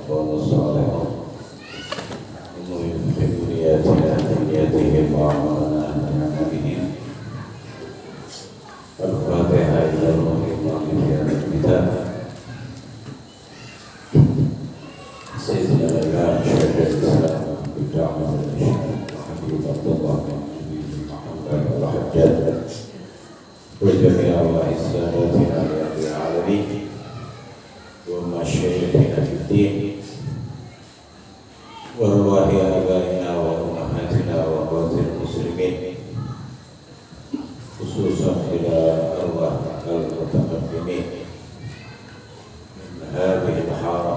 والصالحون إنه يحب نياتهم وعملنا بأعمالهم. الفاتحة إلى روح الله في هذا الكتاب. سيدنا الإمام شيخ الإسلام بالدعوة والإرشاد حبيب الله محمد الحجاج وجميع أئمتنا في العالمين ومشايخنا في الدين وأرواح آبائنا وأمهاتنا وأخوات المسلمين خصوصا إلى أرواح المتقدمين من هذه الحارة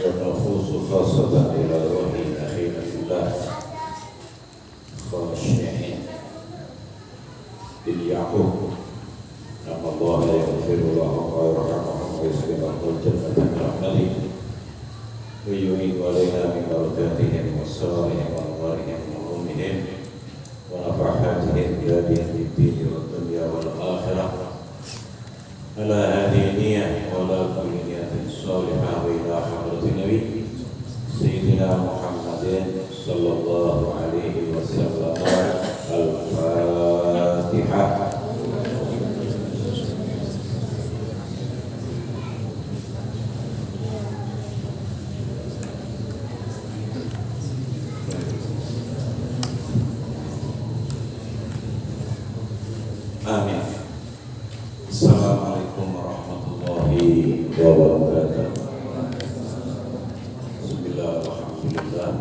ونخص خاصة إلى روح أخينا في الله خاشعين باليعقوب أن الله يغفر لهم ويرحمهم ويسكنهم الجنة برحمته ويعيد علينا من بركاتهم وسرارهم وأنوارهم وعلومهم ونفحاتهم بهديهم في الدين والدنيا والآخرة على هذه النية وعلى كل نية صالحة وإلى حضرة النبي سيدنا محمد صلى الله عليه وسلم. الفاتحة. Amin. Assalamualaikum warahmatullahi wabarakatuh. Bismillah, alhamdulillah.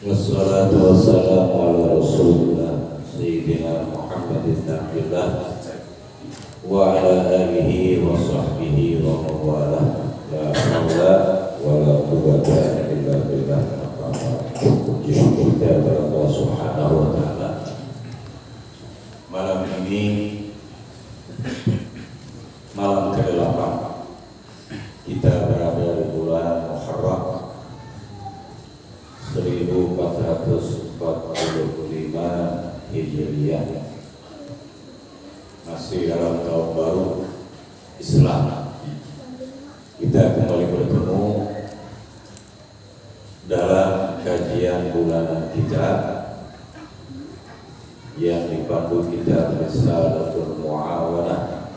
Wassalatu wassalamu ala rasulillah Sayyidina Muhammad ibn Abdillah wa ala alihi wa sahbihi wa mawalah. La hawla wa la quwwata illa billah. Puji syukur kepada Allah Subhanahu wa ta'ala. Malam ini malam ke-8 kita berada di bulan Muharram 1445 Hijriah, masih dalam tahun baru Islam. Kita kembali bertemu dalam kajian bulanan kita yang dipandu kitab Risalatul Mu'awanah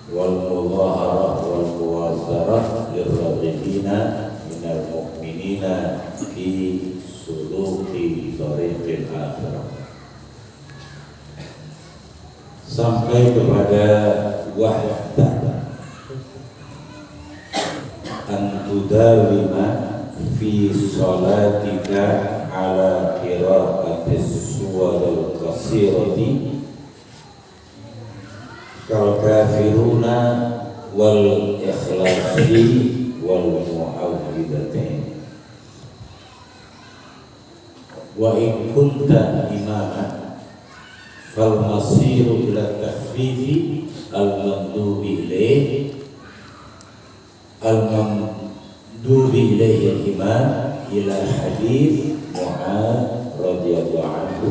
wal Mudhaharah wal Muwazarah lirraghibina minal mu'minina fi suluki tariqil akhirah, sampai kepada wahdah an tudawima fi salatika ala qira'atis suwaril qasirati kal kafiruna wal ikhlasi wal mu'awwidatain. Wa in kunta imama fal masiru ila tahfifi al mandubi ilayhi al-imam ila hadith Mu'adz radhiyallahu anhu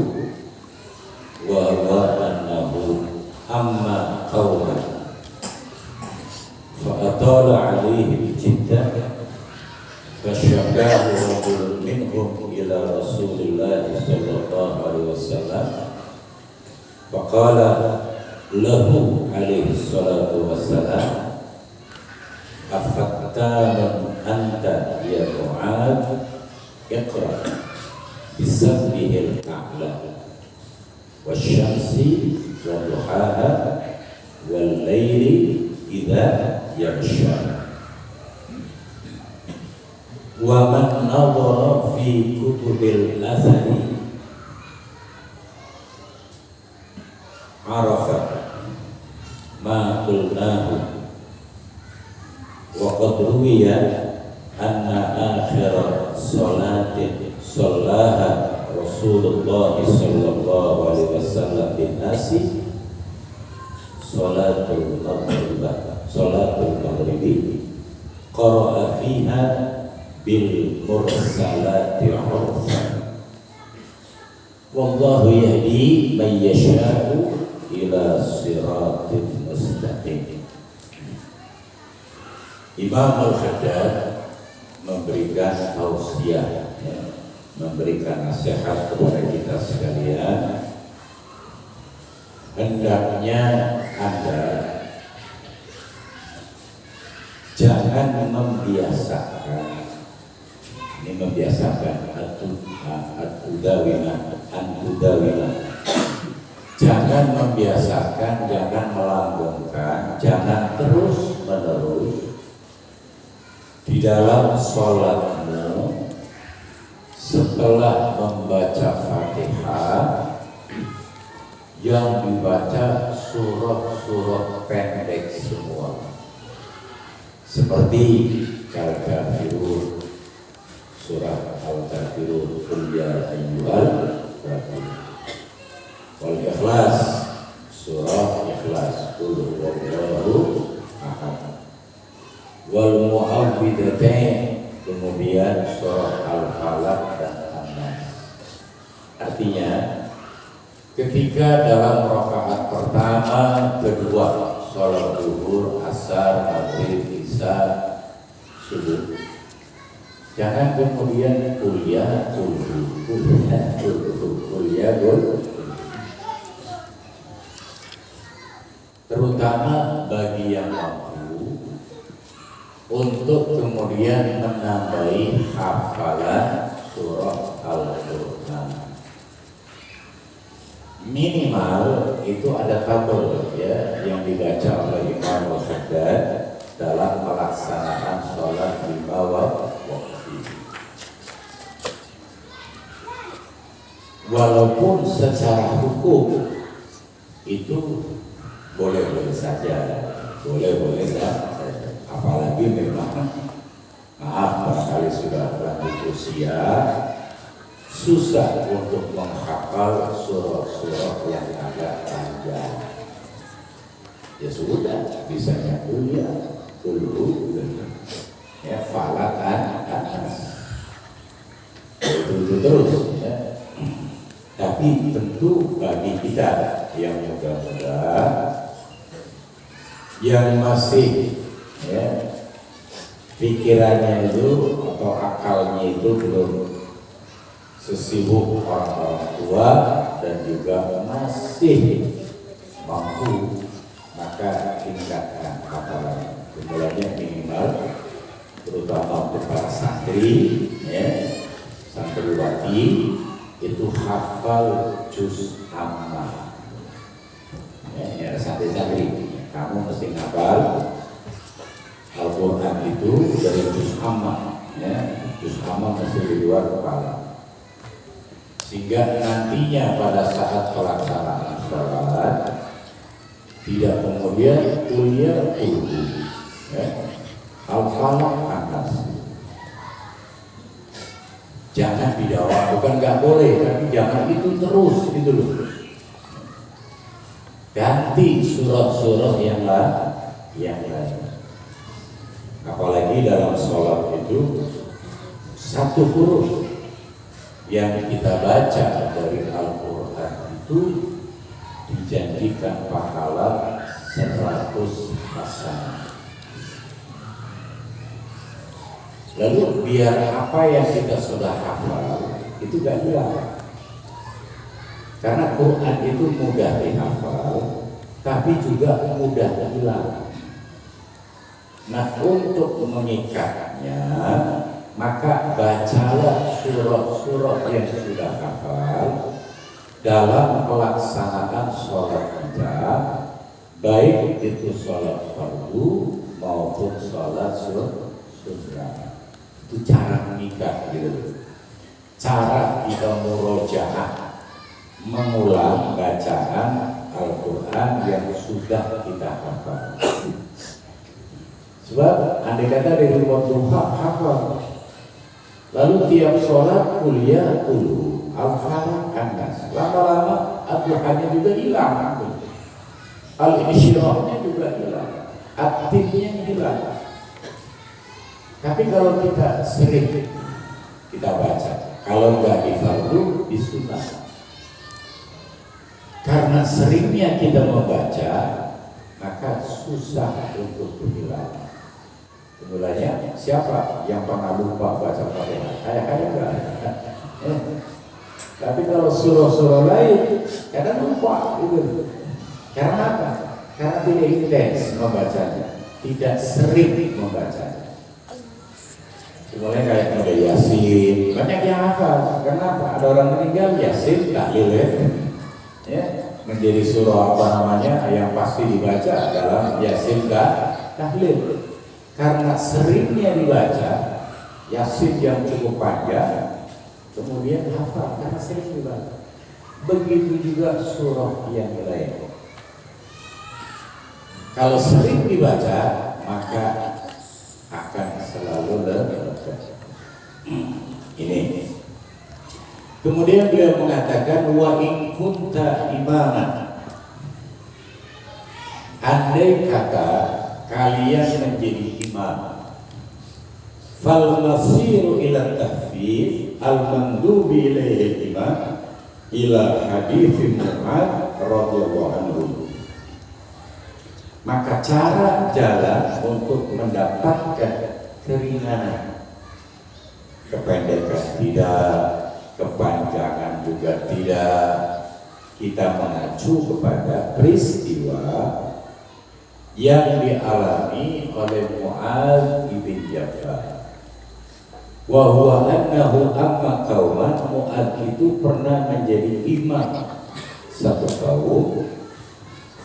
wa annahu amma qawlan fa atala alayhi jiddan فشكاه رجل منهم إلى رسول الله صلى الله عليه وسلم فقال له عليه الصلاة والسلام أفتان أنت يا معاذ اقرأ بسبه الأعلى والشمس وضحاها والليل إذا يغشى. ومن نظر في كتب الأثر عرف ما قلناه. وقد روي أن آخر صلاة صلاها رسول الله صلى الله عليه وسلم بالناس صلاة المغرب قرأ فيها بالمرسلات عرفا والله يهدي من يشاء إلى صراط مستقيم. Imam Al-Haddad memberikan tausiah, ya, memberikan nasihat kepada kita sekalian. Hendaknya Anda jangan membiasakan, ini membiasakan an-tudawina, jangan membiasakan, jangan melanggengkan, jangan terus menerus di dalam sholatmu setelah membaca Fatihah yang dibaca surah-surah pendek semua, seperti Al-Kafirun, surah Al-Kafirun, Qul ya ayyuhal kafirun, wal Ikhlas, surah Ikhlas, Qul huwallahu ahad, wal Mu'awwidzatain, kemudian surah Al-Falaq dan An-Nas. Artinya ketika dalam rakaat pertama, kedua, sholat zuhur, asar, maghrib, isya, subuh, jangan kemudian kuliah, terutama bagi yang mampu untuk kemudian menambahi hafalan surah Al-Qur'an. Minimal itu ada tabel, ya, yang dibaca oleh Imam Al-Haddad dalam pelaksanaan sholat lima waktu. Walaupun secara hukum itu boleh-boleh saja, boleh-boleh saja. Apalagi memang, maaf, barangkali sudah lanjut usia, susah untuk menghafal surah-surah yang agak panjang. Ya sudah, bisanya kuliah dulu, ya, Falaq An-Nas, itu terus, ya. Tapi tentu bagi kita yang muda-muda, yang masih, ya, pikirannya itu atau akalnya itu belum sesibuk orang-orang tua dan juga masih mampu, maka tingkatkan hafalan. Jumlahnya minimal, terutama untuk para santri, ya, santriwati, itu hafal juz amma. Ya, santri-santri, kamu mesti hafal Al-Quran itu dari juz amma, ya, juz amma mesti di luar kepala, sehingga nantinya pada saat pelaksanaan sholat tidak kemudian kuliah dulu, ya, Al-Falaq An-Nas. Jangan didawang, bukan nggak boleh, tapi jangan itu terus gitu loh. Ganti surah-surah yang lain. Apalagi dalam sholat itu satu huruf yang kita baca dari Al-Quran itu dijanjikan pahala 100 hasanah. Lalu biar apa yang kita sudah hafal itu gak hilang, karena Quran itu mudah dihafal tapi juga mudah hilang. Nah, untuk mengikatnya, maka bacalah surah-surah yang sudah hafal dalam pelaksanaan sholat kita, baik itu sholat fardu maupun sholat sunnah. Itu cara mengikat, gitu. Cara kita murojaah, mengulang bacaan Al-Quran yang sudah kita hafal. Sebab andai kata dari waktu hafal, lalu tiap sholat kuliah dulu Al-Falaq An-Nas, lama-lama Al-Qurannya juga hilang, Al-Insyirahnya juga hilang, aktifnya hilang. Tapi kalau kita sering kita baca, kalau nggak di fardu, di sunnah. Karena seringnya kita membaca, maka susah untuk hilang. Mulanya siapa yang pernah lupa baca Fatihah? Kayak enggak. Tapi kalau surah-surah lain kadang lupa gitu. Karena apa? Karena tidak intens membacanya, tidak sering membacanya. Mulai kayak ada Yasin, banyak yang hafal. Kenapa? Ada orang meninggal, Yasin tahlil ya. Menjadi surah apa namanya yang pasti dibaca adalah Yasin tahlil. Karena seringnya dibaca Yasin yang cukup panjang, kemudian hafal karena sering dibaca. Begitu juga surah yang lain. Kalau sering dibaca, maka akan selalu lepas. Ini. Kemudian beliau mengatakan wa in kunta imaman. Andai kata kalian menjadi imam, fal masiru ila tahfidz al mandubi ilaihi imam ila hadits Mu'adz radhiyallahu anhu. Maka cara jalan untuk mendapatkan keringanan, kependekan tidak, kepanjangan juga tidak, kita mengacu kepada peristiwa yang dialami oleh Mu'adz bin Jabal. Wa huwa annahu amma qauman, Mu'adz itu pernah menjadi imam satu kaum.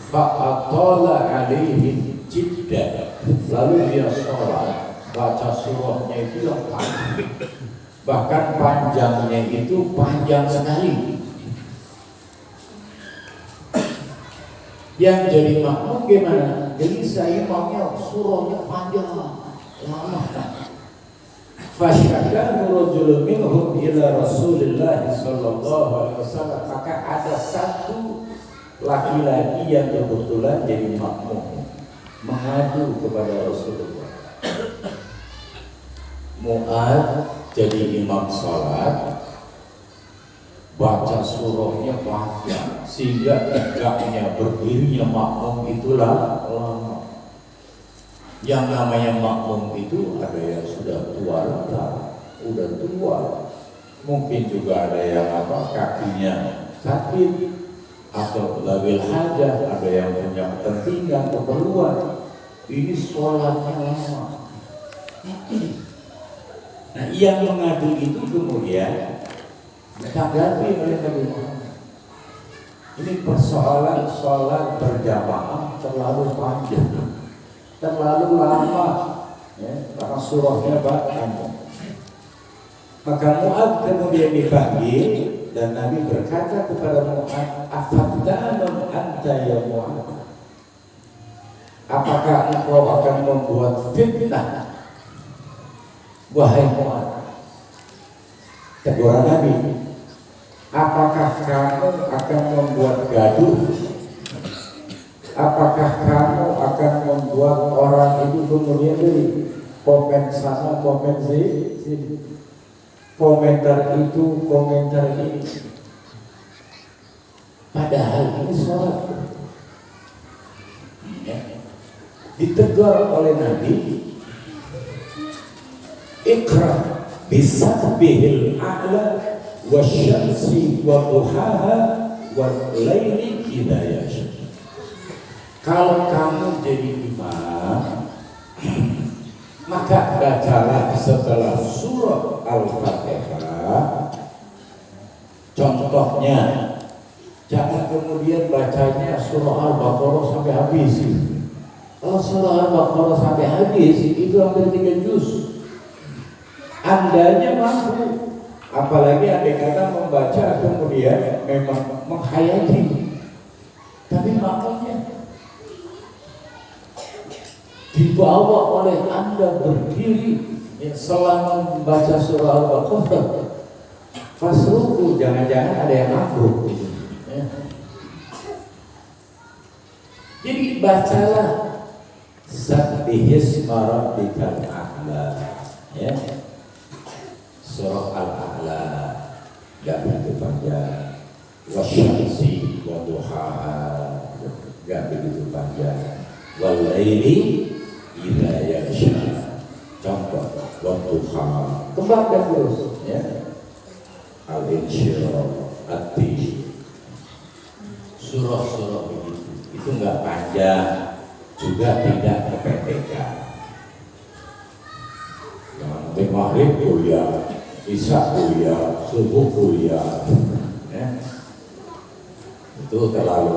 Fa'atala alaihim jiddan, lalu dia sholat baca surahnya itu yang panjang, bahkan panjangnya itu panjang sekali. Yang jadi makmum gimana? Jadi saya imamnya surahnya panjang lama. Fasyakahu rajulun minhum ila Rasulillah sallallahu alaihi wasallam, maka ada satu laki-laki yang kebetulan jadi makmum mengadu kepada Rasulullah. Mu'adz jadi imam salat, baca surahnya panjang sehingga tegaknya berdirinya makmum itulah lama. Yang namanya makmum itu ada yang sudah tua renta, udah tua, mungkin juga ada yang kakinya sakit atau labil hajat, ada yang punya kepentingan, keperluan. Ini sholatnya lama. Nah, yang mengadu itu kemudian ditanggapi oleh Nabi Muhammad. Ini persoalan sholat berjamaah terlalu panjang, terlalu lama, ya, karena surahnya panjang. Maka Mu'adz kemudian dipanggil. Dan Nabi berkata kepada Mu'adz, afattanun anta ya Mu'adz, apakah engkau akan membuat fitnah wahai Mu'adz? Teguran Nabi, apakah kamu akan membuat gaduh? Apakah kamu akan membuat orang itu kemudian dari komen sana komen sini, komentar itu, komentar ini? Padahal ini sholat. Ditegur oleh Nabi, Iqra bisabihil a'la wa syamsi wa duhaha wa laili idza yasha. Kalau kamu jadi imam, maka bacalah setelah surah Al-Fatihah. Contohnya, jangan kemudian bacanya surah Al-Baqarah sampai habis. Kalau surah Al-Baqarah sampai habis, itu hampir 3 juz. Andanya mampu, apalagi andai kata membaca kemudian memang menghayati, tapi maknanya dibawa oleh Anda berdiri selama membaca surah Al-Baqarah. Fasruku, jangan-jangan ada yang makruh. Jadi bacalah Sabbihisma rabbikal a'la, ya. Surah Al-A'la gak begitu panjang. Wasyamsi wa duhaha gak begitu panjang. Wal laili idza yaghsha kembangkan terus ya. Al-Insyirah, At-Tin, surah-surah begitu. Itu enggak panjang, juga tidak kependekan. Yang penting maghrib kuliah, isya kuliah, subuh kuliah, ya. Itu terlalu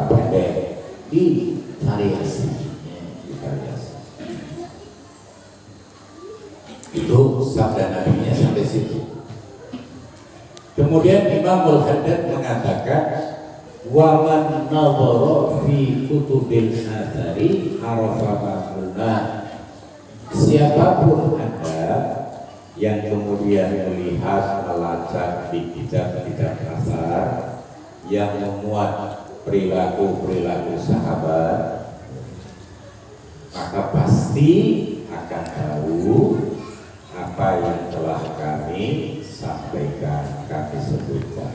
pendek. Di variasi, ya, di variasi. Itu sabda Nabi-nya sampai situ. Kemudian Imam Al-Haddad mengatakan, wa man nadhara fi kutubil athari arafa ma'na. Siapapun Anda yang kemudian melihat, melacak di kitab-kitab asar yang memuat perilaku-perilaku sahabat, maka pasti akan tahu apa yang telah kami sampaikan, kami sebutkan.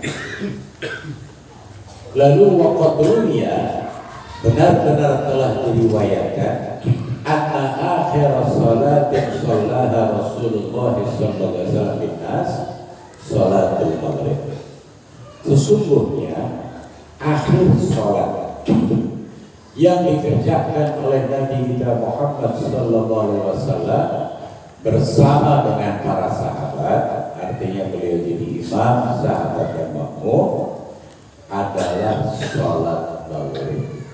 Lalu waqadruya, benar-benar telah diriwayatkan anna akhir salatin shallaha Rasulullah sallallahu alaihi wasallam binnas salatul maghrib. Sesungguhnya akhir salat yang dikerjakan oleh Nabi kita Muhammad sallallahu alaihi wasallam bersama dengan para sahabat, artinya beliau jadi imam, sahabat yang makmum, adalah sholat maghrib.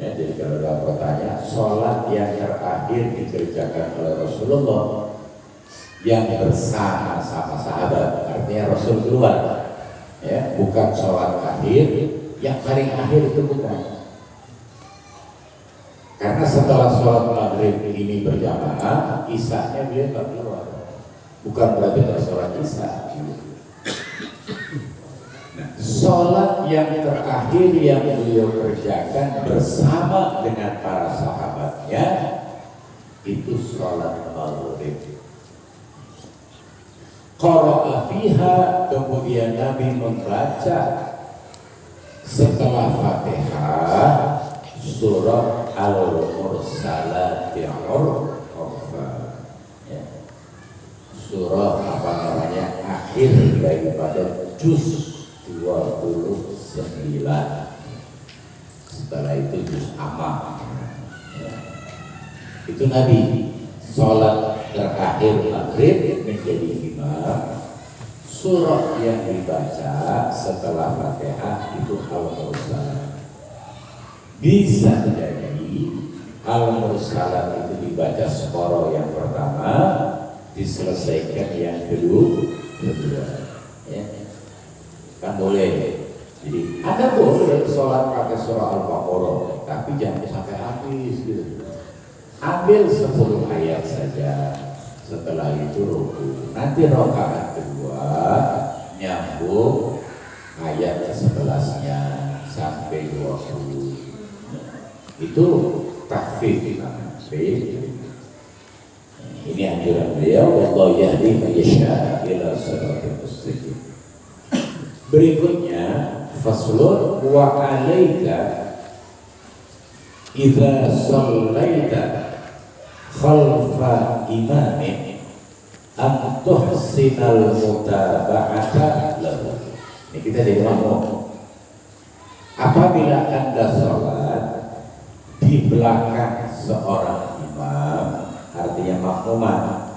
Ya, jadi kalau ada pertanyaan, sholat yang terakhir dikerjakan oleh Rasulullah yang bersama sama sahabat, artinya Rasul keluar, ya, bukan sholat akhir, yang paling akhir itu bukan. Karena setelah sholat maghrib ini berjamaah, isya-nya beliau tak keluar. Bukan berarti tidak sholat isya. Nah, sholat yang terakhir yang beliau kerjakan bersama dengan para sahabatnya itu sholat maghrib. Qara'a fiha, kemudian Nabi membaca setelah Fatihah surah Al-Mursalat ya, surah apa namanya akhir daripada juz 29. Setelah itu juz amma, ya. Itu Nabi sholat terakhir maghrib menjadi imam. Surah yang dibaca setelah Fatihah itu Al-Mursalat. Bisa jadi Al-Mursalat itu dibaca separo yang pertama, diselesaikan yang kedua, ya. Kan boleh. Jadi Anda boleh sholat pakai surah Al-Baqarah, tapi jangan sampai habis gitu. Ambil 10 ayat saja, setelah itu ruku. Nanti rakaat kedua nyambung ayat ke-11-nya sampai 20. Itu takfif. Ini anjuran beliau, wallahu yahdi man yasha ila siratal mustaqim. Berikutnya faslun wa 'alaika idza shallaita khalfa imamin an tuhsinal mutaba'ata lahu. Ini kita jadi ngomong. Apabila Anda sholat di belakang seorang imam, artinya makmuman,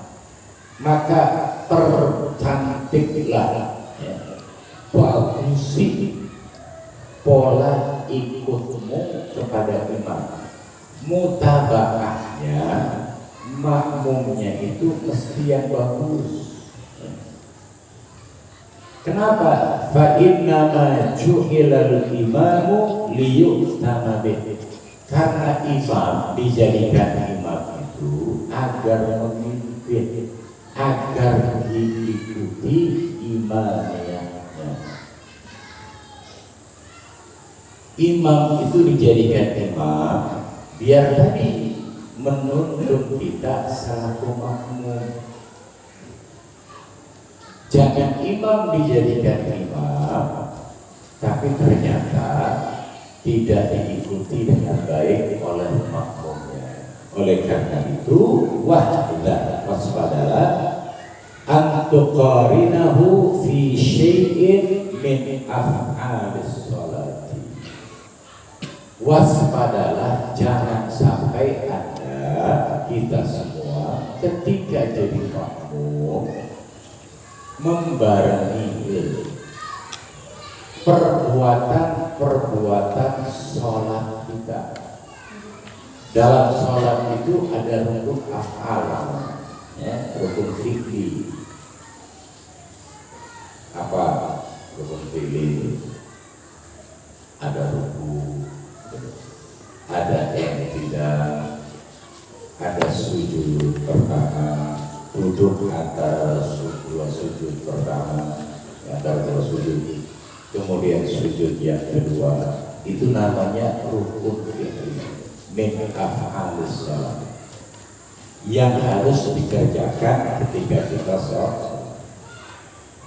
maka percantiklah, ya, bagusi pola ikutmu kepada imam. Mutaba'ahnya, makmumnya itu mesti yang bagus. Kenapa? Fa innama ju'ilal imamu liyu'tama bih. Karena imam dijadikan imam itu agar memimpin, agar diikuti imamnya. Imam itu dijadikan imam biar tadi menuntun kita selaku makmum. Jangan imam dijadikan imam tapi ternyata tidak diikuti dengan baik oleh makmumnya. Oleh karena itu, waspadalah antuqarinahu fi syai'in min af'alis sholati. Waspadalah jangan sampai Anda, kita semua ketika jadi makmum membarengi perbuatan sholat kita. Dalam sholat itu ada rukun af'al, ya, rukun fikih. Apa rukun fikih? Ada ruku, ada i'tidal, ada sujud pertama, duduk antara dua sujud pertama, antara dua sujud, kemudian sujud yang kedua. Itu namanya rukun min af'alis shalah yang harus dikerjakan ketika kita sholat.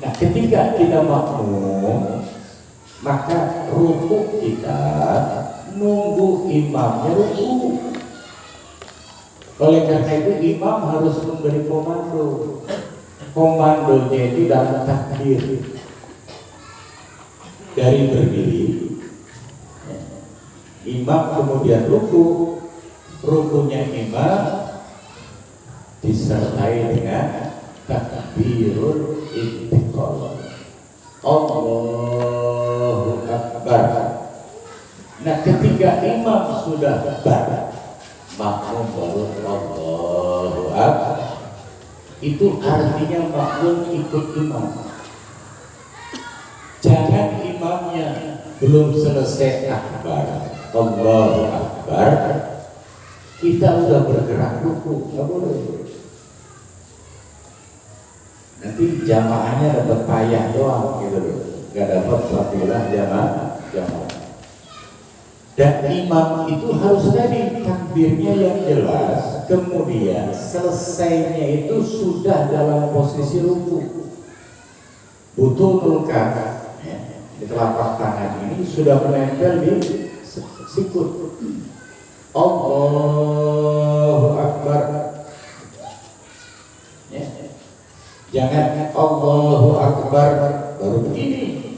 Nah, ketika kita makmum, maka rukuk kita nunggu imamnya rukuk. Oleh karena itu imam harus memberi komando. Komandonya itu dalam takbir. Dari berdiri, imam kemudian ruku, rukunya imam disertai dengan takbirul intiqal. Allahu Akbar. Nah, ketika imam sudah bar, makmum baru Allahu Akbar. Itu artinya makmum ikut imam. Jangan imamnya belum selesai akbar, Allahu Akbar, kita udah bergerak ruku, nggak boleh. Nanti jamaahnya dapat payah doang gitu loh, nggak dapat fadilah jamaah. Dan imam itu harus tadi takbirnya yang jelas, kemudian selesainya itu sudah dalam posisi ruku. Betul kan? Di telapak tangan ini sudah menempel di sikut. Allahu Akbar. Ya. Jangan Allahu Akbar baru begini.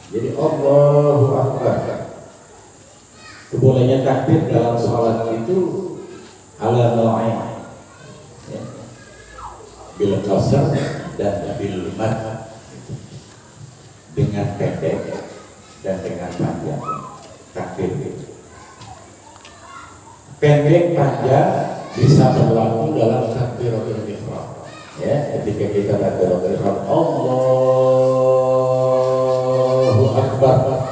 Jadi Allahu Akbar. Kebolehnya takbir dalam sholat itu ala nau'ain, ya, bil qasr dan bil mad, dengan pendek dan dengan panjang takbir. Pendek panjang bisa berlaku dalam takbiratul ihram, ya, ketika kita takbiratul ihram Allahu Akbar,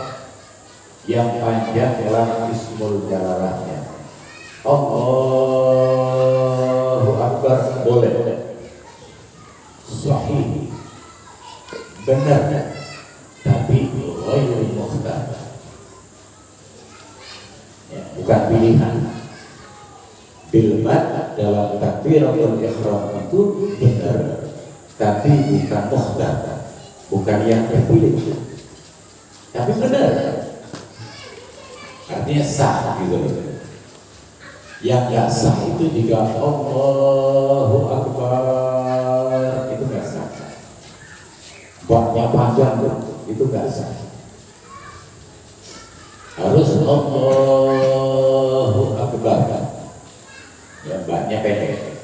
yang panjang dalam ismul jalalahnya Allahu Akbar boleh, sahih, benar, tapi ghairul mukhtar, ya, bukan pilihan. Bilmat dalam takbiratul ihram itu benar, tapi bukan mukhtar, bukan yang terpilih, tapi benar, artinya sah gitu. Yang gak sah itu jika Allahu Akbar itu gak sah, buatnya panjang itu gak sah. Harus Allahu Akbar, ya, buatnya pendek.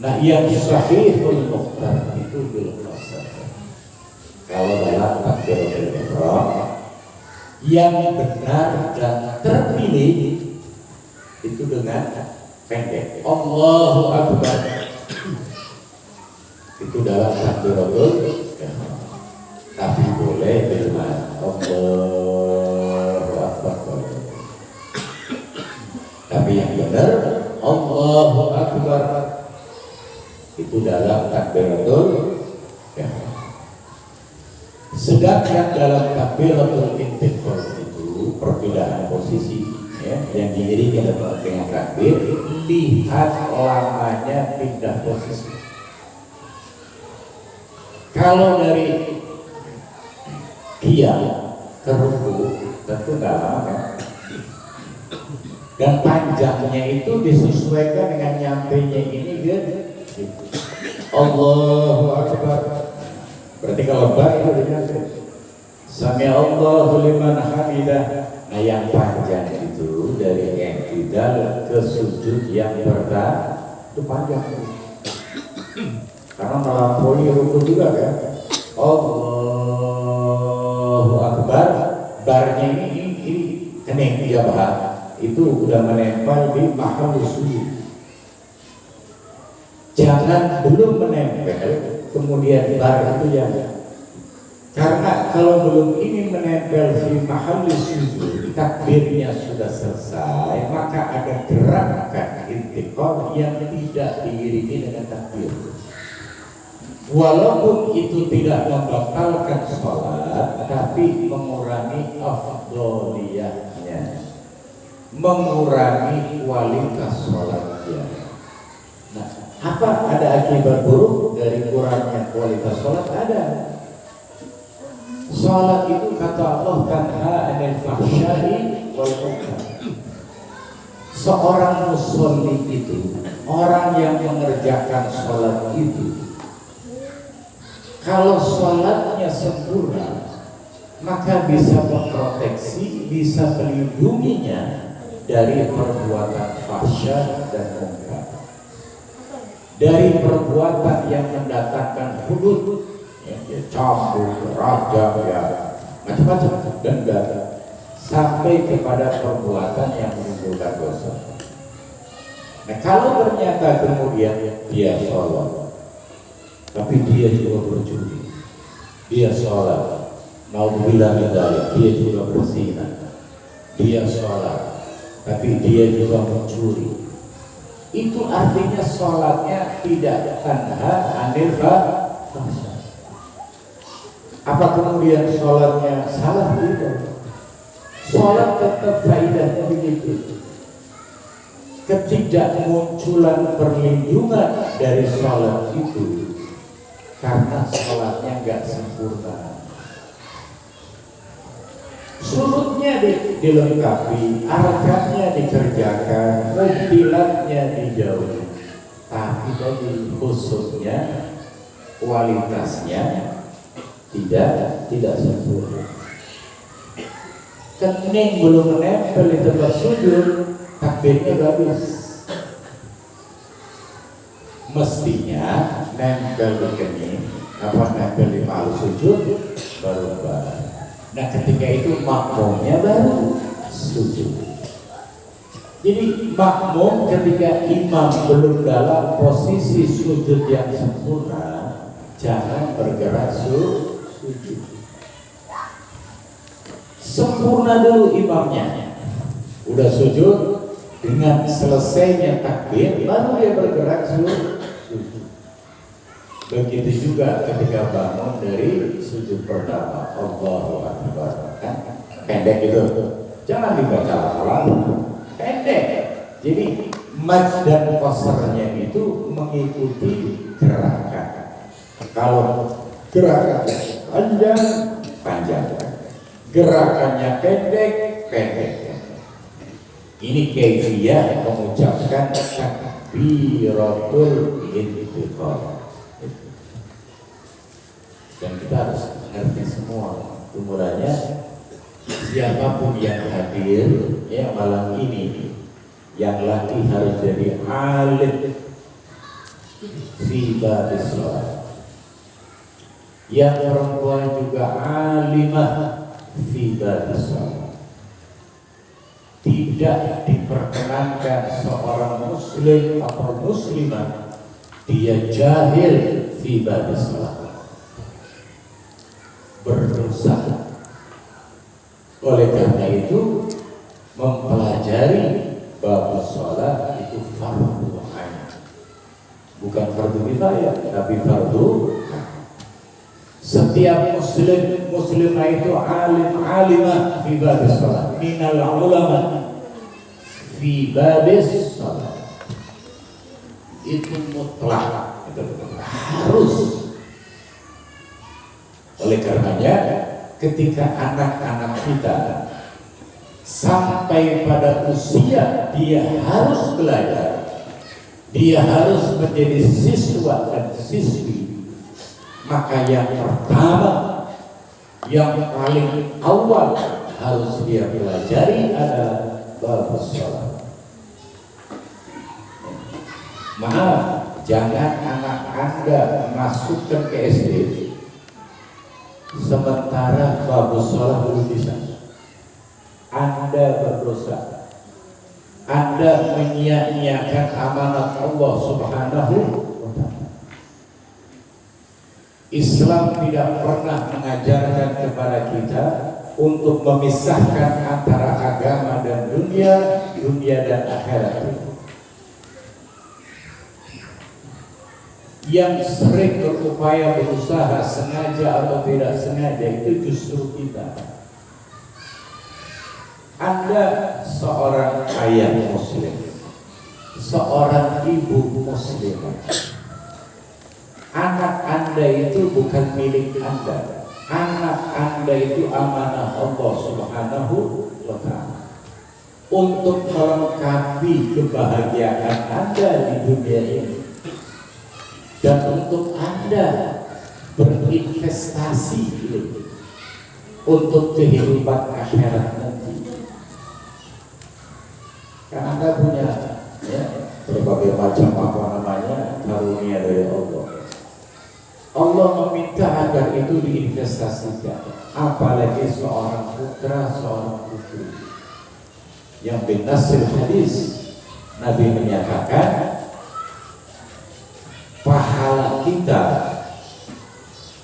Nah, yang sahihul mukhtar itu belum sah. Kalau dalam takbiratul ihram yang benar dan terpilih itu dengan pendek Allahu Akbar, itu dalam takbiratul ihram. Tapi boleh dengan Allahu Akbar. Tapi yang benar Allahu Akbar itu dalam takbiratul ihram. Sedangkan dalam takbiratul intiqal itu perbedaan posisi, ya, yang diiringi dengan takbir, lihat lamanya pindah posisi. Kalau dari qiyam ke ruku tentu nggak lama kan, dan panjangnya itu disesuaikan dengan nyampenya ini gitu. Allahu Akbar. Berarti kalau bar itu dengar Sami Allahu liman hamidah. Nah yang panjang itu dari i'tidal ke sujud yang pertama itu panjang. Karena melampaui rukun juga kan. Allahu Akbar. Barnya ini kening jabah itu udah menempel di mahal sujud. Jangan belum menempel kemudian bar itu ya. Karena kalau belum ini menempel di mahal sujud, takbirnya sudah selesai, maka ada gerakan intiqal yang tidak diiringi dengan takbir. Walaupun itu tidak membatalkan sholat, tapi mengurangi afdoliyahnya, mengurangi kualitas sholatnya. Nah, apa ada akibat buruk dari kurangnya kualitas sholat? Ada. Sholat itu kata Allah tanha anil fahsya'i wal munkar. Seorang musolli itu, orang yang mengerjakan sholat itu, kalau sholatnya sempurna, maka bisa memproteksi, bisa melindunginya dari perbuatan fahsya dan munkar, dari perbuatan yang mendatangkan hudud, ya, cambuk, raja, ya, macam-macam denda, sampai kepada perbuatan yang menimbulkan dosa. Nah, kalau ternyata kemudian dia sholat, tapi dia juga berjudi, dia sholat, naudzubillah min dzalik, dia juga berzina, dia sholat, tapi dia juga mencuri. Itu artinya sholatnya tidak tanha anil fahsya. Apa kemudian sholatnya salah? Tidak. Sholat tetap faedahnya begitu. Ketidakmunculan perlindungan dari sholat itu karena sholatnya nggak sempurna. Surutnya dilengkapi, arkannya dikerjakan, mubtilatnya dijauhi, tapi tadi khususnya kualitasnya tidak sempurna. Kening belum menempel di tempat sujud, takbirnya bagus. Mestinya nempel di kening, nempel di mahal sujud baru baru. Nah ketika itu makmumnya baru sujud. Jadi makmum ketika imam belum dalam posisi sujud yang sempurna, jangan bergerak sujud. Sempurna dulu imamnya, udah sujud, dengan selesainya takbir baru dia bergerak sujud. Begitu juga ketika bangun dari sujud pertama, Allahu Akbar, kan pendek itu, jangan dibaca ulang, pendek. Jadi mad dan qasarnya itu mengikuti gerakan. Kalau gerakan panjang, gerakannya pendek. Ini kaifiyah mengucapkan takbiratul intiqal. Dan kita harus mengerti semua umurnya. Siapapun yang hadir ya malam ini, yang laki harus jadi alim fi babis shalah, yang perempuan juga alimah fi babis shalah. Tidak diperkenankan seorang muslim atau muslimah dia jahil fi babis shalah, berdosa. Oleh karena itu mempelajari bab sholat itu fardu ain, bukan fardu kifayah tapi fardu. Setiap muslimah itu alimah fi bab sholat, minal ulama fi bab sholat, itu mutlak, itu harus. Oleh karenanya ketika anak-anak kita sampai pada usia dia harus belajar, dia harus menjadi siswa dan siswi, maka yang pertama, yang paling awal harus dia pelajari adalah bab sholat. Maaf, jangan anak Anda masukkan ke SD sementara bab sholat belum bisa. Anda berdosa. Anda menyia-nyiakan amanat Allah Subhanahu wa ta'ala. Islam tidak pernah mengajarkan kepada kita untuk memisahkan antara agama dan dunia dan akhirat. Yang sering berupaya berusaha sengaja atau tidak sengaja itu justru kita. Anda seorang ayah muslim, seorang ibu muslim. Anak Anda itu bukan milik Anda. Anak Anda itu amanah Allah Subhanahu wa ta'ala untuk melengkapi kebahagiaan Anda di dunia ini dan untuk Anda berinvestasi untuk kehidupan akhirat nanti. Karena Anda punya berbagai macam karunia dari Allah. Allah meminta agar itu diinvestasikan, apalagi seorang putra, seorang putri. Yang binasil hadis Nabi menyatakan pahala kita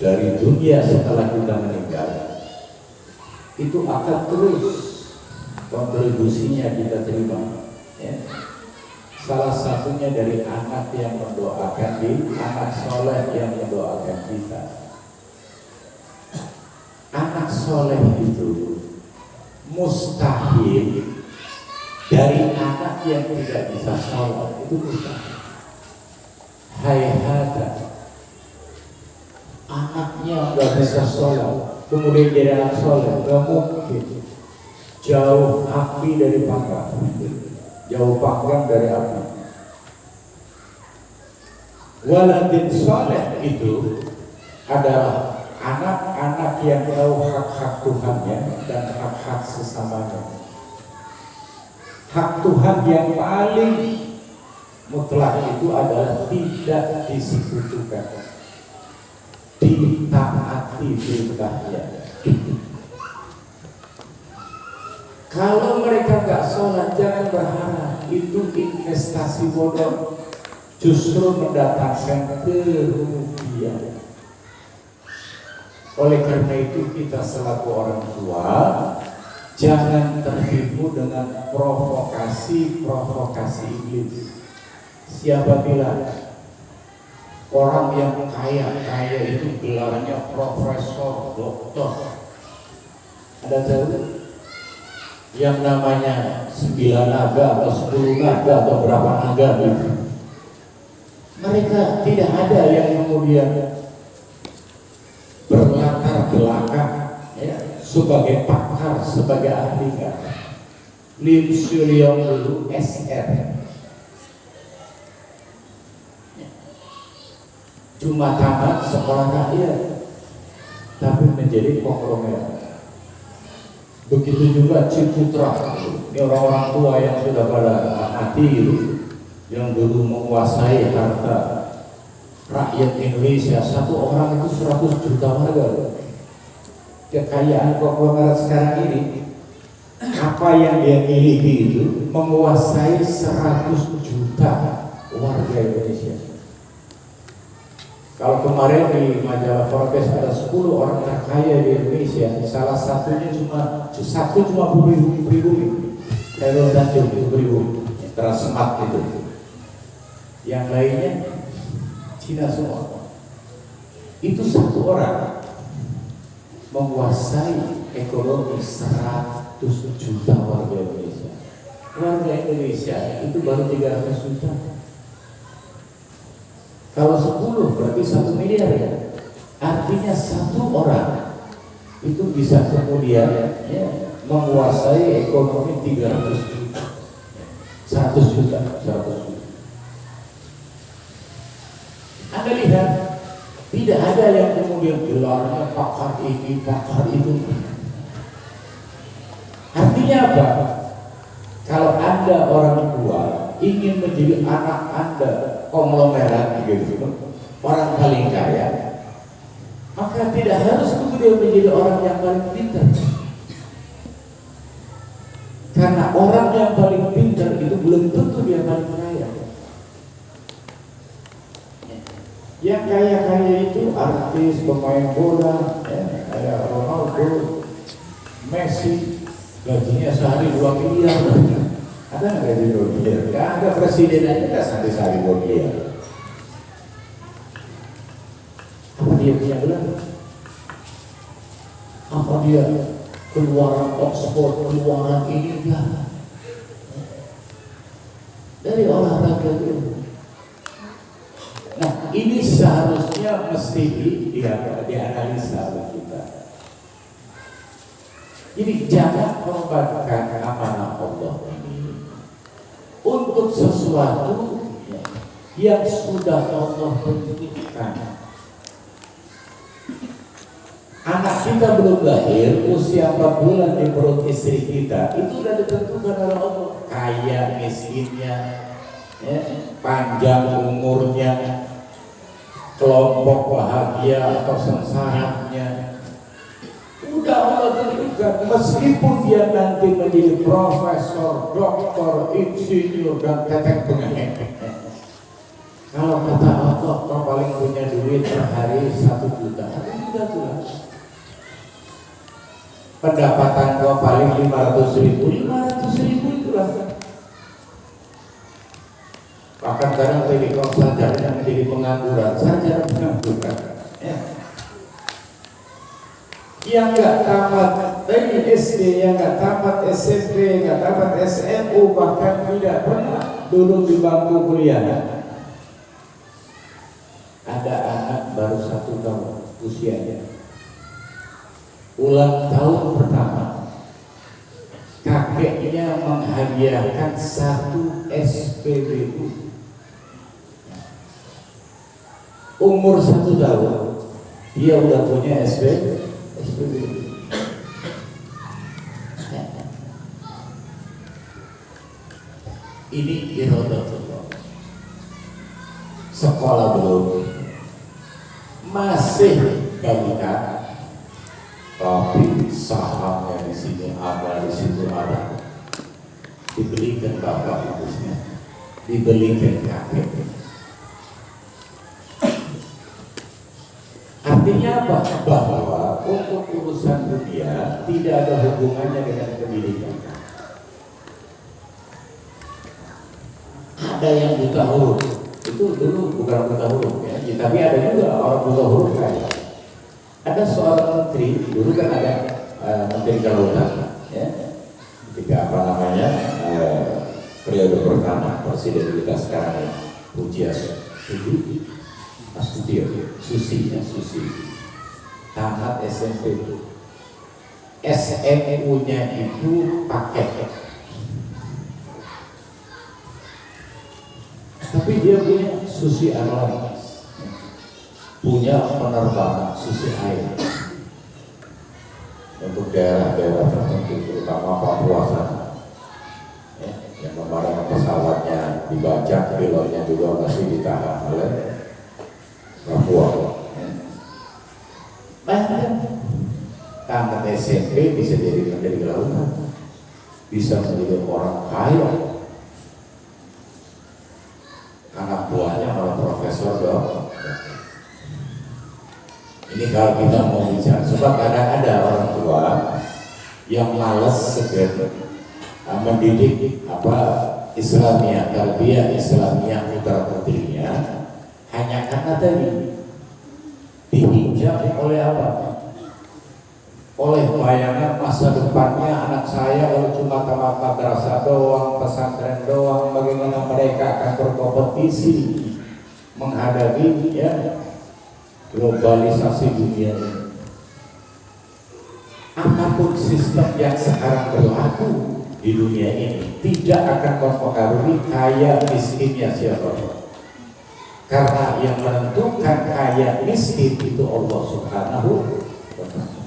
dari dunia setelah kita meninggal itu akan terus kontribusinya kita terima. Salah satunya dari anak yang mendoakan anak soleh yang mendoakan kita. Anak soleh itu mustahil dari anak yang tidak bisa sholat, itu mustahil. Hayhata, anaknya nggak bisa sholat kemudian jadi anak soleh, nggak mungkin. Jauh api dari panggang, jauh panggang dari api. Waladin soleh itu adalah anak-anak yang tahu hak-hak Tuhannya dan hak-hak sesamanya. Hak Tuhan yang paling mutlak itu adalah tidak disekutukan, ditaati perintahnya. Kalau mereka nggak sholat, jangan berharap itu investasi bodoh, justru mendatangkan kerugian. Oleh karena itu kita selaku orang tua jangan tertipu dengan provokasi iblis. Siapa bilang orang yang kaya itu gelarnya profesor, doktor? Ada tahu? Yang namanya 9 naga atau 10 naga atau berapa naga itu. Mereka tidak ada yang kemudian berlatar belakang sebagai pakar, sebagai ahli. Lim Suryong dulu SR, cuma tamat sekolah rakyat tapi menjadi konglomerat. Begitu juga Ciputra, ini orang-orang tua yang sudah pada mati itu, yang dulu menguasai harta rakyat Indonesia. Satu orang itu 100 juta warga. Kekayaan konglomerat sekarang ini, apa yang dia miliki itu menguasai 100 juta warga Indonesia. Kalau kemarin di majalah Forbes ada 10 orang terkaya di Indonesia, salah satunya cuma pribumi, Khairul Tanjung itu pribumi, Transmart itu. Yang lainnya Cina semua. Itu satu orang menguasai ekonomi 100 juta warga Indonesia. Warga Indonesia itu baru 300 juta. Kalau 10 berarti 1 miliar ya. Artinya satu orang itu bisa kemudian menguasai ekonomi 300 juta, 100 juta. Tidak ada yang kemudian gelarnya pakar ini, pakar itu. Artinya apa? Kalau Anda orang tua ingin menjadi anak Anda konglomerat gitu, orang paling kaya, maka tidak harus kemudian menjadi orang yang paling pintar. Karena orang yang paling pintar itu belum tentu dia paling kaya. Yang kaya-kaya itu artis, pemain bola, ada Ronaldo, Messi, gajinya sehari 2 miliar. Ada nggak gaji 2 miliar? Nggak ada, presiden aja nggak sampai sehari 2 miliar. Apa dia punya gelar? Apa dia keluaran Oxford, keluaran ini enggak? Dari olahraga itu. Nah, ini seharusnya mesti dianalisa oleh kita. Jadi jangan korbankan amanah Allah ini untuk sesuatu yang sudah Allah tentukan. Anak kita belum lahir, usia 4 bulan di perut istri kita, itu sudah ditentukan oleh Allah. Kaya miskinnya, panjang umurnya, kelompok bahagia atau sengsaranya, udah Allah tentukan. Meskipun dia nanti menjadi profesor, doktor, insinyur dan tetek bengek, kalau kata Allah kau paling punya duit per hari 1 juta, udah tuh. Pendapatan kau paling 500.000 itulah. Bahkan kadang jadi kau sarjana menjadi pengangguran, sarjana pengangguran. Yang nggak tamat dari SD, yang nggak tamat SMP, nggak tamat SMU, bahkan tidak pernah duduk di bangku kuliah. Ada anak baru 1 tahun usianya, ulang tahun pertama, kakeknya menghadiahkan 1 SPBU. Umur 1 tahun dia udah punya SPBU. Ini irodatullah. Sekolah belum, masih balita, tapi sahamnya di sini ada, di situ ada, dibelikan bapak ibunya, dibelikan kakek. Artinya apa? Bahwa untuk urusan dunia tidak ada hubungannya dengan pendidikan. Ada yang buta huruf, itu dulu bukan buta huruf ya, tapi ada juga orang buta huruf kaya. Ada seorang menteri, dulu kan ada menteri kelautan, ya, ketika apa namanya periode pertama presiden kita sekarang Susi tamat SMP, SMU-nya itu paket, tapi dia punya Susi Airlines, punya penerbangan Susi Air untuk daerah-daerah tertentu, terutama Papua sana, ya, yang kemarin pesawatnya dibajak, pilotnya juga masih ditahan oleh Papua. Bahkan tamat SMP bisa jadi menteri kelautan, bisa menjadi orang kaya, anak buahnya malah profesor dong. Ini kalau kita mau bicara, sebab kadang ada orang tua yang malas segera mendidik Islamiyah, tarbiyah Islamiyah putra putrinya, hanya karena tadi dihijab oleh apa? Oleh bayangan masa depannya anak saya kalau cuma tamat madrasah doang, pesantren doang, bagaimana mereka akan berkompetisi menghadapi globalisasi dunia ini. Apapun sistem yang sekarang berlaku di dunia ini tidak akan mempengaruhi kaya miskinnya siapa. Karena yang menentukan kaya miskin itu Allah Subhanahu wa Ta'ala.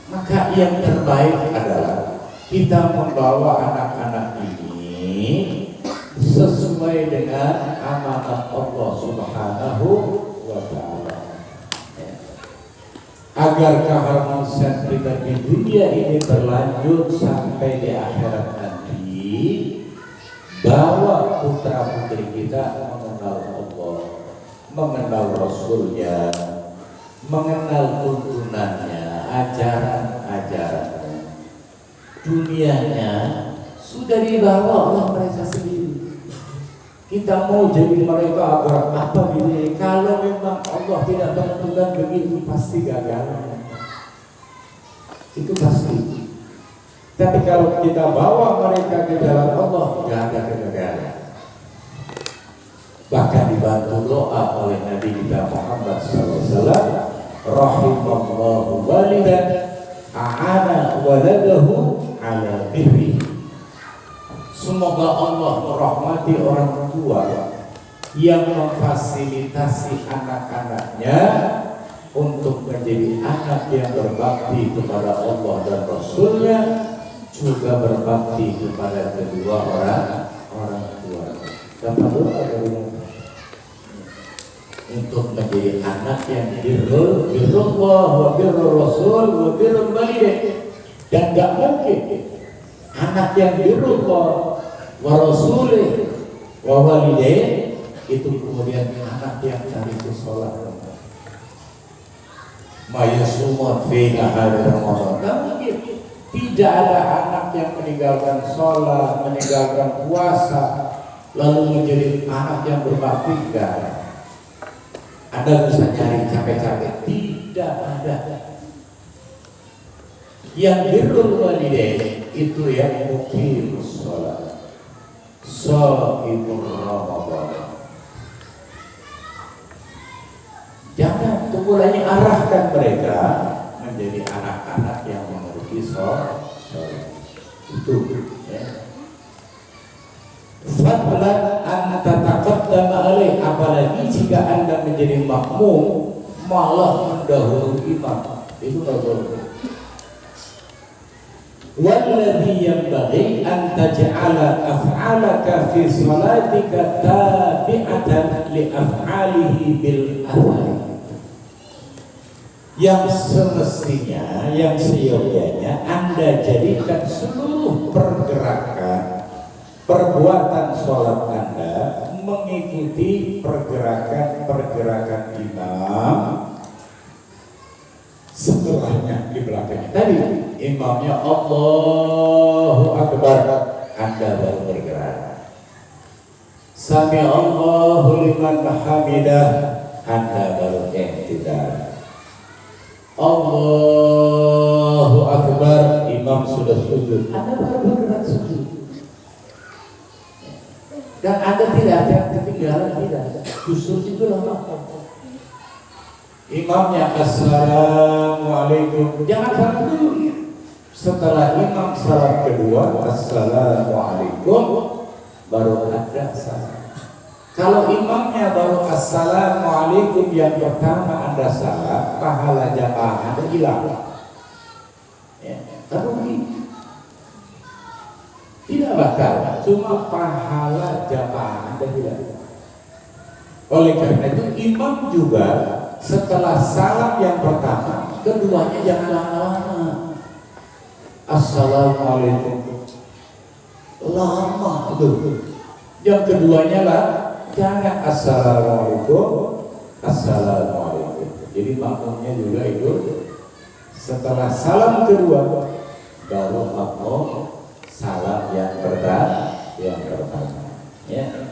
Maka yang terbaik adalah kita membawa anak-anak ini sesuai dengan amanat Allah Subhanahu wa Ta'ala, agar keharmonisan kita di dunia ini berlanjut sampai di akhirat nanti. Bawa putra putri kita mengenal Allah, mengenal Rasulnya, mengenal tuntunannya, ajaran-ajarannya. Dunianya sudah dibawa oleh mereka sendiri. Kita mau jadi mereka apa ini? Kalau memang Allah tidak menentukan begitu, pasti gagal. Itu pasti. Tapi kalau kita bawa mereka ke jalan Allah, tidak ada kegagalan. Bahkan dibantu doa oleh Nabi kita Muhammad SAW, rahimallahu walidan a'ana waladahu ala birri. Semoga Allah merahmati orang tua yang memfasilitasi anak-anaknya untuk menjadi anak yang berbakti kepada Allah dan Rasulnya, juga berbakti kepada kedua orang tua. Dapat doa dari untuk menjadi anak yang birrullah wa birrul rasul wa birrul walidain. Dan gak mungkin anak yang birrullah wa rasulih wa walidain itu kemudian anak yang cari sholat. Mayasumut fi hari Ramadan. Gak mungkin. Tidak ada anak yang meninggalkan sholat, meninggalkan puasa, lalu menjadi anak yang berbakti. Tidak ada. Anda bisa cari capek-capek. Tidak ada. Yang birrul walidain itu yang muqimus sholat, shahibur Ramadan. Jangan tunggu lagi, arahkan mereka menjadi anak-anak yang mengerti sholat. Itu ya. Fadlan an tataqaddama alaih, apalagi jika Anda menjadi makmum malah mendahului imam, itu enggak boleh. Walladhi yanbaghi an taj'ala af'alaka fi salatika tabi'atan li af'alihi bil athari. Yang semestinya, yang seyogyanya Anda jadikan seluruh pergerakan, perbuatan sholat Anda mengikuti pergerakan-pergerakan imam setelahnya di belakangnya. Tadi imamnya Allahu Akbar, Anda baru bergerak. Sami Allahu liman hamidah, Anda baru i'tidal. Allahu Akbar, imam sudah sujud, Anda baru bergerak sujud. Dan Anda tidak ada ketinggalan, tidak. Justru itu lama. Imamnya assalamualaikum, jangan salam dulu. Setelah imam salam kedua, assalamualaikum, baru Anda salam. Kalau imamnya baru assalamualaikum yang pertama Anda salam, pahala jamaah Anda hilang. Ya, rugi. Tidak bakal, cuma pahala jamaah Anda hilang. Oleh karena itu imam juga setelah salam yang pertama, keduanya jangan lama-lama. Assalamualaikum, lama itu. Yang keduanya lah, jangan assalamualaikum, assalamualaikum. Jadi makmumnya juga itu setelah salam kedua baru makmum salam yang pertama, ya.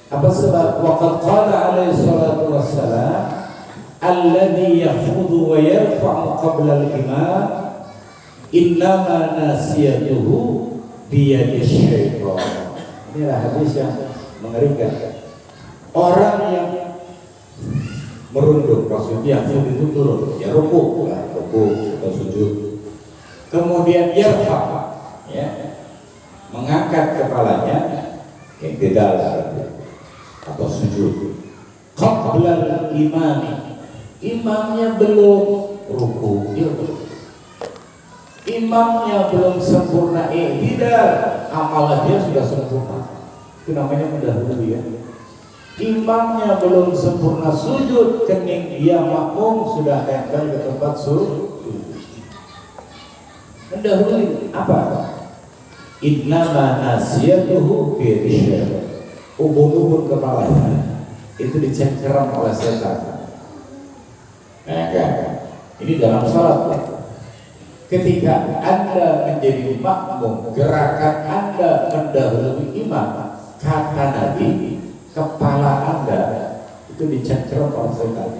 Apa sebab? Waqad qala alaihi salatu wassalam, alladhi yakhudhu wa yarfa'u qabla al-imam innama nasiyatuhu biyadi syaitan. Inilah hadis yang mengerikan. Orang yang merunduk, maksudnya itu turun, ya rukuk atau sujud, kemudian yarfa, ya, mengangkat kepalanya, yang tidak atau sujud. Qablal imami, imamnya belum ruku, dia belum. Imamnya belum sempurna i'tidal, amalan dia sudah sempurna. Itu namanya mendahului ya. Imamnya belum sempurna sujud, kening dia makmum sudah tempel ke tempat sujud. Mendahului apa? Innama nasiyatuhu birisya, ubun-ubun kepalanya itu dicengkeram oleh setan. Nah kan, ini dalam salat. Ketika Anda menjadi makmum, gerakan Anda mendahului imam, kata Nabi, kepala Anda itu dicengkeram oleh setan.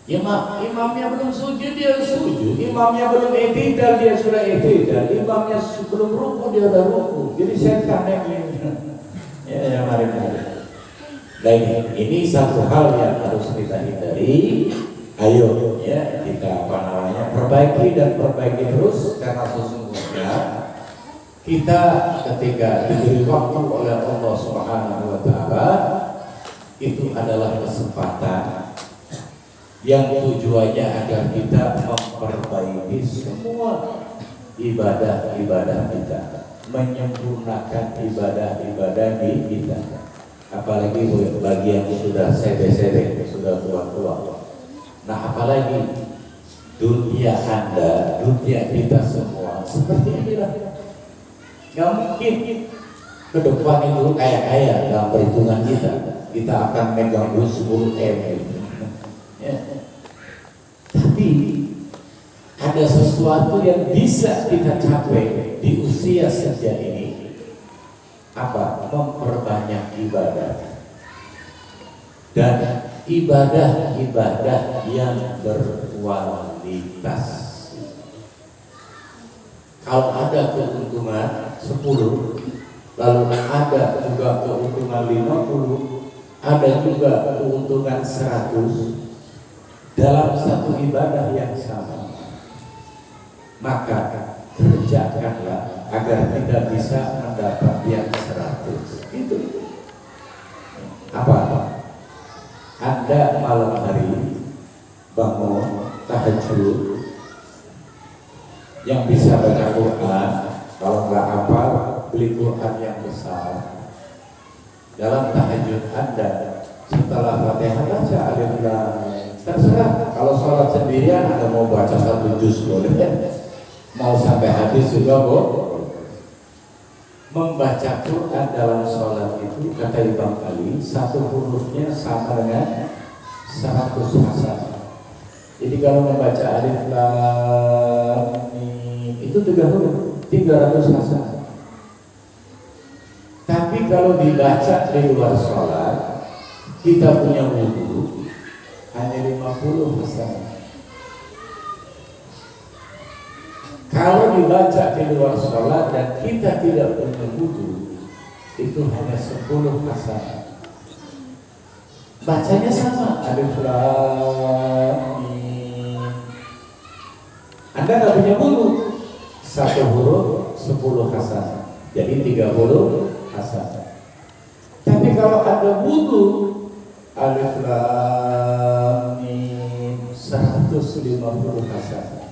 Imamnya belum sujud, dia sujud. Imamnya belum i'tidal, dia sudah i'tidal. Imamnya belum ruku, dia sudah ruku. Jadi setan yang ya mari. Nah ini satu hal yang harus kita hindari. Ayo ya kita perbaiki dan perbaiki terus, karena sesungguhnya kita ketika diberi waktu oleh Allah Subhanahu wa taala itu adalah kesempatan yang tujuannya agar kita memperbaiki semua ibadah-ibadah kita, menyempurnakan ibadah-ibadah kita. Apalagi bagi yang sudah sede-sede, sudah tua-tua. Nah apalagi dunia Anda, dunia kita semua seperti inilah. Gak mungkin ke depan itu kaya-kaya dalam perhitungan kita akan megang 10 M gitu. Ya. Tapi ada sesuatu yang bisa kita capai di usia sejak ini. Apa? Memperbanyak ibadah dan ibadah-ibadah yang berkualitas. Kalau ada keuntungan 10, lalu ada juga keuntungan 50, ada juga keuntungan 100 dalam satu ibadah yang sama, maka kerjakanlah agar kita bisa mendapat yang 100. Itu apa? Anda malam hari bangun tahajud, yang bisa baca Quran, kalau nggak hafal beli Quran yang besar. Dalam tahajud Anda setelah Fatihah baca alif lam. Terserah, kalau sholat sendirian Anda mau baca 1 juz boleh, mau sampai habis juga boleh. Membaca Quran dalam sholat itu kata Imam Ali, 1 hurufnya sama dengan 100 hasanah. Jadi kalau membaca alif lam mim itu 3 huruf, 300 hasanah. Tapi kalau dibaca di luar sholat, kita punya wudu hanya 50 hasanah. Kalau dibaca di luar sholat dan kita tidak punya wudu, itu hanya 10 hasanah. Bacanya sama, alif lam mim. Anda nggak punya wudu, 1 huruf 10 hasanah, jadi 30 hasanah. Tapi kalau ada wudu, alif lam mim 150 hasanah.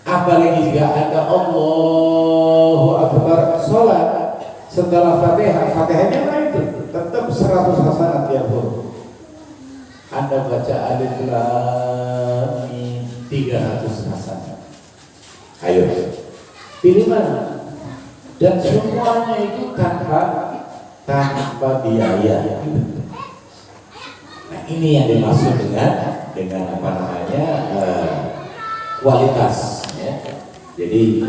Apalagi jika ada Allahu Akbar sholat setelah Fatihah, Fatihahnya apa itu? Tetap 100 hasanah tiap huruf. Anda baca alif lam mim 300 hasanah. Ayo, pilih mana? Dan semuanya itu tanpa biaya. Nah ini yang dimaksud dengan apa namanya kualitas. Ya. Jadi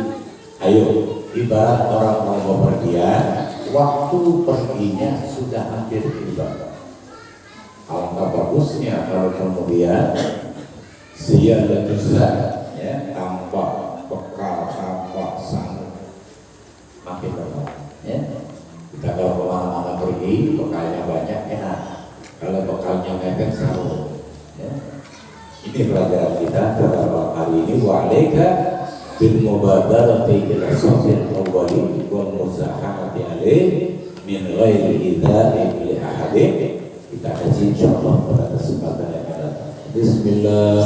ayo, ibarat orang mau bepergian, waktu perginya sudah hampir tiba. Alangkah bagusnya kalau kemudian ziyadatus zat, ya, tanpa bekal, tanpa sanggup, makin berkah. Ya. Kita kalau kemana-mana pergi, bekalnya banyak, enak. Kalau bekalnya mepet, sahur. Ya. Ini pelajaran kita pada hari ini. Wa'alaika bil mubadarati ila safil awwali wal muzahamati alaih min ghairi idza'in li ahadin. Kita kaji insyaallah pada kesempatan yang akan datang. Bismillah.